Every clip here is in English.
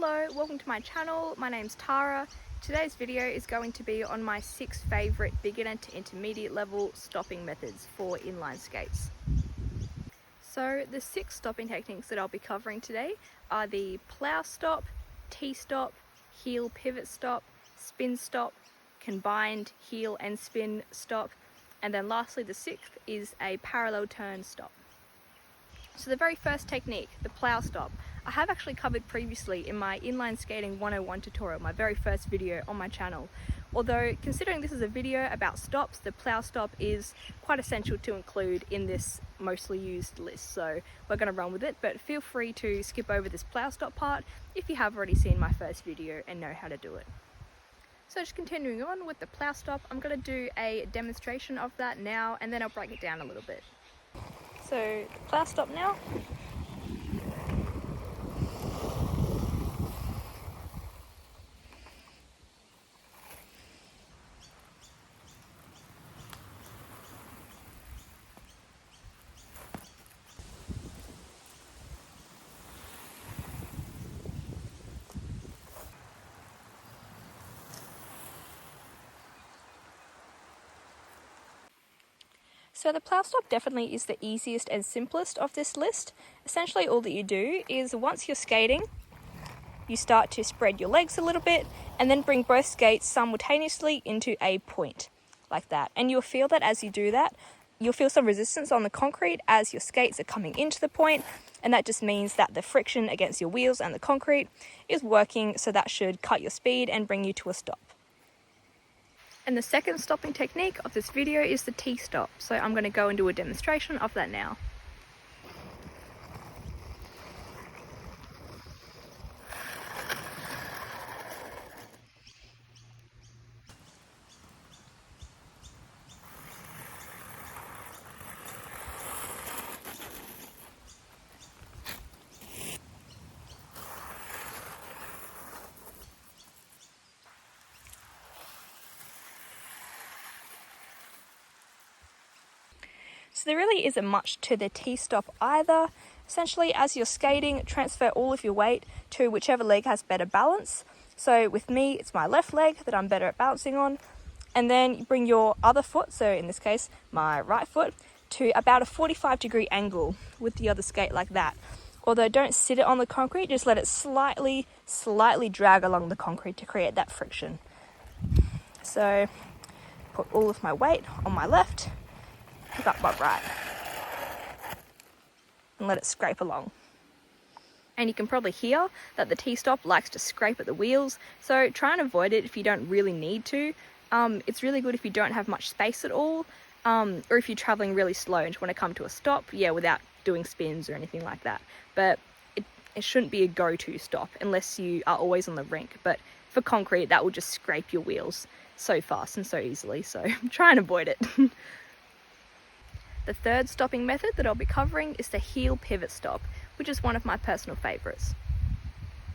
Hello, welcome to my channel. My name's Tara. Today's video is going to be on my 6 favourite beginner to intermediate level stopping methods for inline skates. So the 6 stopping techniques that I'll be covering today are the plow stop, T-stop, heel pivot stop, spin stop, combined heel and spin stop, and then lastly the 6th is a parallel turn stop. So the very first technique, the plow stop, I have actually covered previously in my inline skating 101 tutorial, my very first video on my channel. Although considering this is a video about stops, the plow stop is quite essential to include in this mostly used list, so we're going to run with it, but feel free to skip over this plow stop part if you have already seen my first video and know how to do it. So just continuing on with the plow stop, I'm going to do a demonstration of that now and then I'll break it down a little bit. So the plow stop now. So the plow stop definitely is the easiest and simplest of this list. Essentially all that you do is once you're skating, you start to spread your legs a little bit and then bring both skates simultaneously into a point like that. And you'll feel that as you do that, you'll feel some resistance on the concrete as your skates are coming into the point, and that just means that the friction against your wheels and the concrete is working, so that should cut your speed and bring you to a stop. And the second stopping technique of this video is the T-stop, so I'm going to go and do a demonstration of that now. So there really isn't much to the T-stop either. Essentially, as you're skating, transfer all of your weight to whichever leg has better balance. So with me, it's my left leg that I'm better at balancing on. And then you bring your other foot, so in this case, my right foot, to about a 45-degree angle with the other skate like that. Although don't sit it on the concrete, just let it slightly drag along the concrete to create that friction. So put all of my weight on my left, pick up my right and let it scrape along. And you can probably hear that the T-stop likes to scrape at the wheels, so try and avoid it if you don't really need to. It's really good if you don't have much space at all, or if you're traveling really slow and just want to come to a stop, without doing spins or anything like that. But it shouldn't be a go-to stop unless you are always on the rink. But for concrete, that will just scrape your wheels so fast and so easily, so try and avoid it. The third stopping method that I'll be covering is the heel pivot stop, which is one of my personal favourites.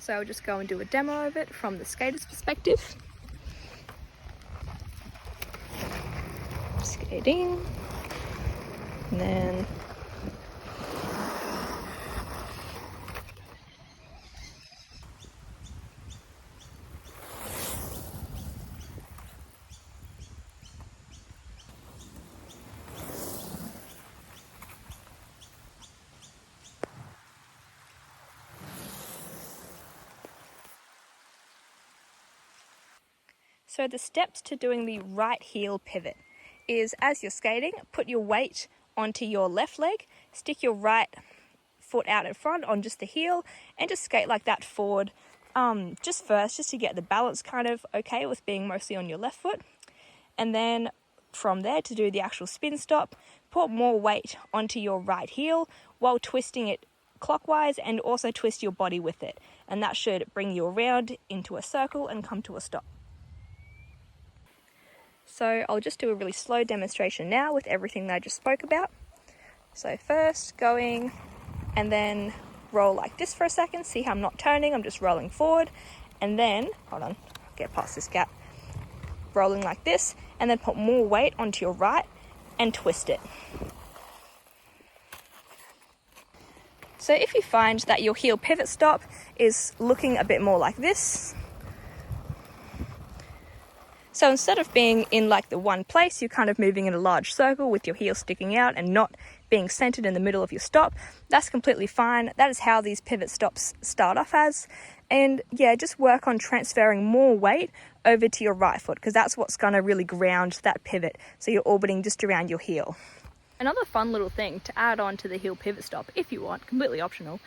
So I'll just go and do a demo of it from the skater's perspective. Skating, and then so the steps to doing the right heel pivot is, as you're skating, put your weight onto your left leg, stick your right foot out in front on just the heel, and just skate like that forward just to get the balance kind of okay with being mostly on your left foot. And then from there, to do the actual spin stop, put more weight onto your right heel while twisting it clockwise, and also twist your body with it, and that should bring you around into a circle and come to a stop. So I'll just do a really slow demonstration now with everything that I just spoke about. So first going and then roll like this for a second. See how I'm not turning, I'm just rolling forward. And then, hold on, get past this gap. Rolling like this, and then put more weight onto your right and twist it. So if you find that your heel pivot stop is looking a bit more like this, so instead of being in like the one place, you're kind of moving in a large circle with your heel sticking out and not being centered in the middle of your stop. That's completely fine. That is how these pivot stops start off as. And yeah, just work on transferring more weight over to your right foot, because that's what's going to really ground that pivot, so you're orbiting just around your heel. Another fun little thing to add on to the heel pivot stop, if you want, completely optional,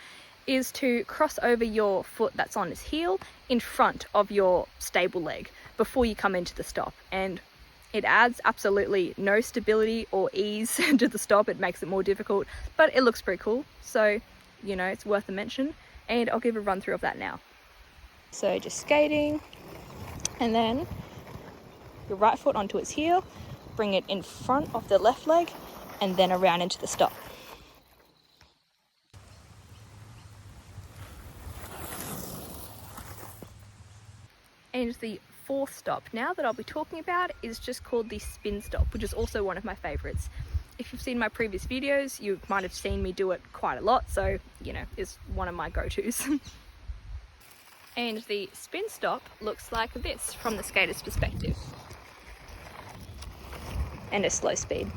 is to cross over your foot that's on its heel in front of your stable leg before you come into the stop. And it adds absolutely no stability or ease to the stop. It makes it more difficult, but it looks pretty cool. So, you know, it's worth a mention. And I'll give a run through of that now. So just skating, and then your right foot onto its heel, bring it in front of the left leg, and then around into the stop. And the fourth stop now that I'll be talking about is just called the spin stop, which is also one of my favorites. If you've seen my previous videos, you might have seen me do it quite a lot, so, you know, it's one of my go-tos. And the spin stop looks like this from the skater's perspective. And a slow speed.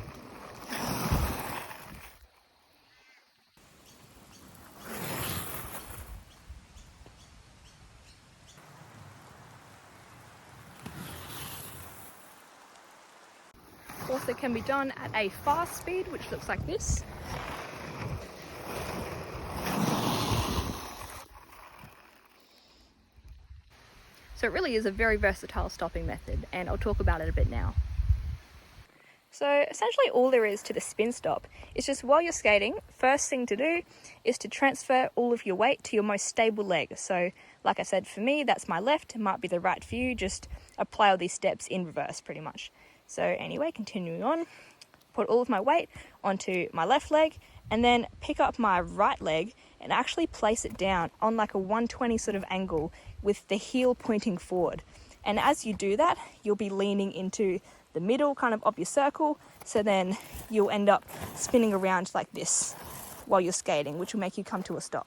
Also can be done at a fast speed, which looks like this. So it really is a very versatile stopping method, and I'll talk about it a bit now. So essentially all there is to the spin stop is just while you're skating, first thing to do is to transfer all of your weight to your most stable leg. So like I said, for me, that's my left. It might be the right for you. Just apply all these steps in reverse pretty much. So anyway, continuing on, put all of my weight onto my left leg, and then pick up my right leg and actually place it down on like a 120 sort of angle with the heel pointing forward. And as you do that, you'll be leaning into the middle kind of your circle, so then you'll end up spinning around like this while you're skating, which will make you come to a stop.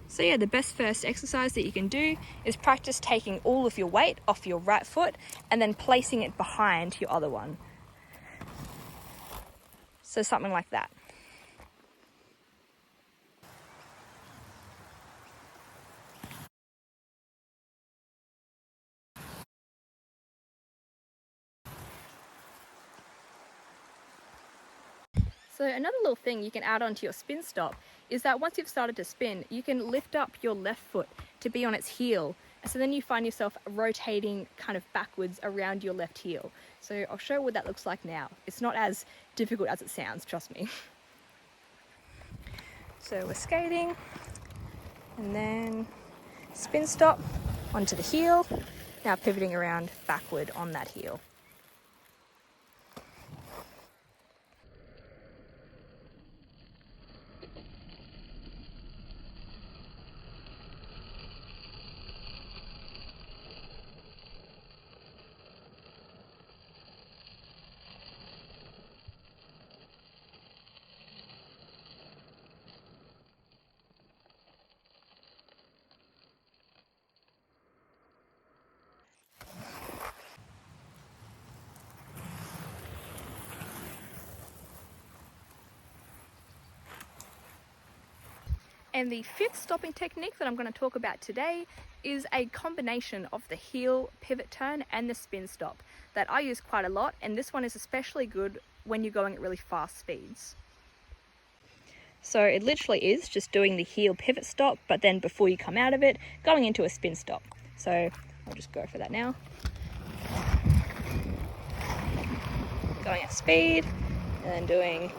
So yeah, the best first exercise that you can do is practice taking all of your weight off your right foot and then placing it behind your other one. So something like that. So another little thing you can add onto your spin stop is that once you've started to spin, you can lift up your left foot to be on its heel. And so then you find yourself rotating kind of backwards around your left heel. So I'll show what that looks like now. It's not as difficult as it sounds, trust me. So we're skating, and then spin stop onto the heel, now pivoting around backward on that heel. And the fifth stopping technique that I'm going to talk about today is a combination of the heel pivot turn and the spin stop that I use quite a lot, and this one is especially good when you're going at really fast speeds. So it literally is just doing the heel pivot stop, but then before you come out of it, going into a spin stop. So I'll just go for that now. Going at speed, and then doing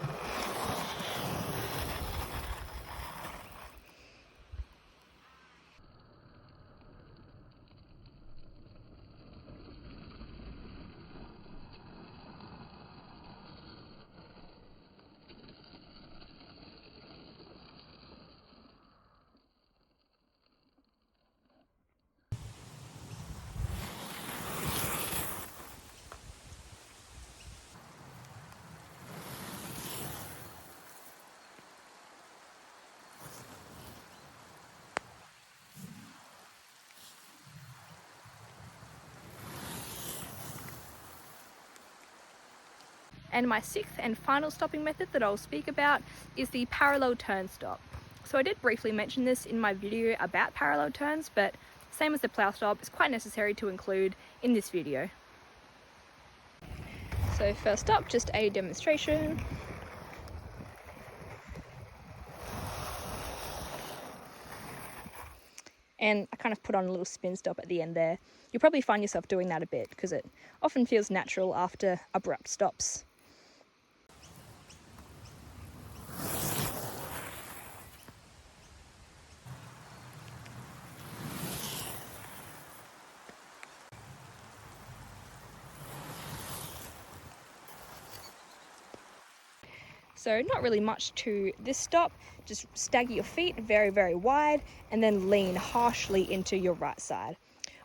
And my sixth and final stopping method that I'll speak about is the parallel turn stop. So I did briefly mention this in my video about parallel turns, but same as the plow stop, it's quite necessary to include in this video. So first up, just a demonstration. And I kind of put on a little spin stop at the end there. You'll probably find yourself doing that a bit because it often feels natural after abrupt stops. So not really much to this stop, just stagger your feet very, very wide and then lean harshly into your right side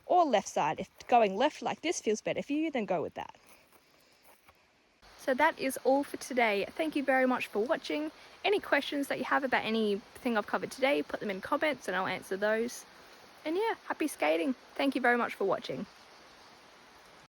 or left side. If going left like this feels better for you, then go with that. So that is all for today. Thank you very much for watching. Any questions that you have about anything I've covered today, put them in comments and I'll answer those. And yeah, happy skating. Thank you very much for watching.